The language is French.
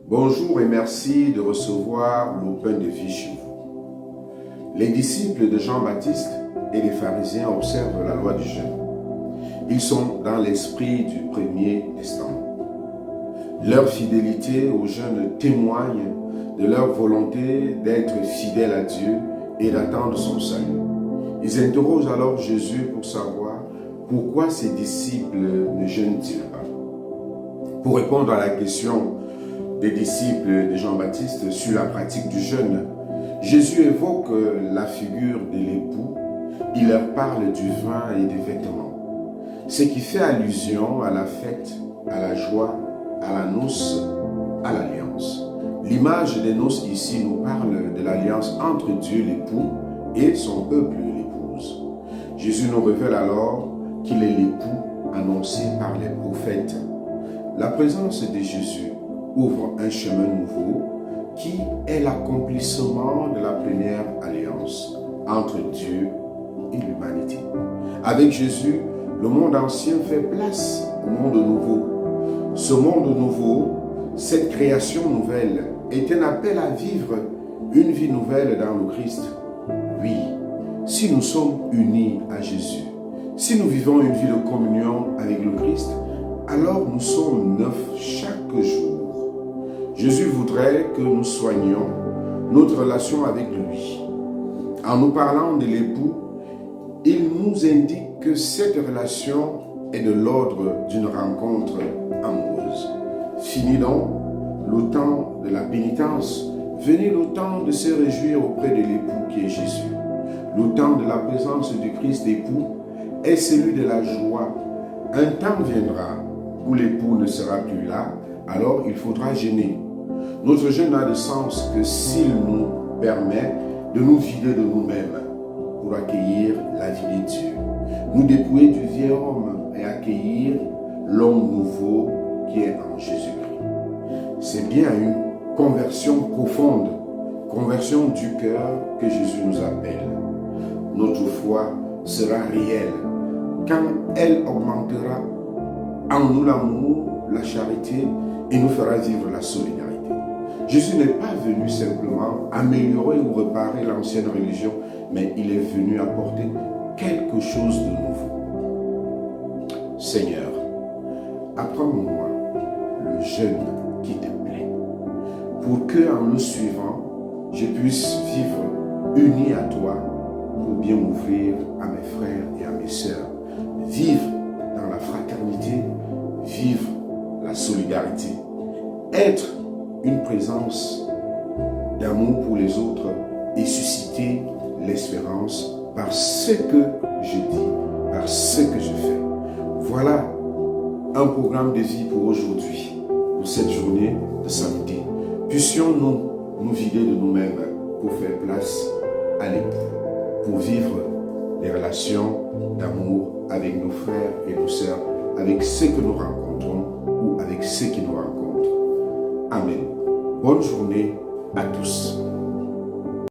Bonjour et merci de recevoir l'Open de vie chez vous. Les disciples de Jean-Baptiste et les pharisiens observent la loi du jeûne. Ils sont dans l'esprit du Premier Testament. Leur fidélité au jeûne témoigne de leur volonté d'être fidèles à Dieu et d'attendre son salut. Ils interrogent alors Jésus pour savoir pourquoi ses disciples ne jeûnent-ils pas. Pour répondre à la question des disciples de Jean-Baptiste sur la pratique du jeûne, Jésus évoque la figure de l'époux. Il leur parle du vin et des vêtements, ce qui fait allusion à la fête, à la joie, à la noce, à l'alliance. L'image des noces ici nous parle de l'alliance entre Dieu l'époux et son peuple l'épouse. Jésus nous révèle alors qu'il est l'époux annoncé par les prophètes. La présence de Jésus ouvre un chemin nouveau qui est l'accomplissement de la première alliance entre Dieu et l'humanité. Avec Jésus, le monde ancien fait place au monde nouveau. Ce monde nouveau, cette création nouvelle, est un appel à vivre une vie nouvelle dans le Christ. Oui, si nous sommes unis à Jésus, si nous vivons une vie de communion avec le Christ, alors nous sommes neufs chaque jour. Jésus voudrait que nous soignions notre relation avec lui. En nous parlant de l'époux, il nous indique que cette relation est de l'ordre d'une rencontre amoureuse. Fini donc le temps de la pénitence, venez le temps de se réjouir auprès de l'époux qui est Jésus. Le temps de la présence du Christ époux est celui de la joie. Un temps viendra où l'époux ne sera plus là, alors il faudra jeûner. Notre jeûne n'a de sens que s'il nous permet de nous vider de nous-mêmes pour accueillir la vie de Dieu, nous dépouiller du vieil homme et accueillir l'homme nouveau qui est en Jésus-Christ. C'est bien une conversion profonde, conversion du cœur que Jésus nous appelle. Notre foi sera réelle quand elle augmentera en nous l'amour, la charité et nous fera vivre la solidarité. Jésus n'est pas venu simplement améliorer ou réparer l'ancienne religion, mais il est venu apporter quelque chose de nouveau. Seigneur, apprends-moi le jeûne qui te plaît, pour que en le suivant, je puisse vivre uni à toi pour bien m'ouvrir à mes frères et à mes sœurs, vivre dans la fraternité, vivre la solidarité, être une présence d'amour pour les autres et susciter l'espérance par ce que je dis, par ce que je fais. Voilà un programme de vie pour aujourd'hui, pour cette journée de samedi. Puissions-nous nous vider de nous-mêmes pour faire place à l'époux, pour vivre des relations d'amour avec nos frères et nos sœurs, avec ceux que nous rencontrons ou avec ceux qui nous rencontrent. Amen. Bonne journée à tous.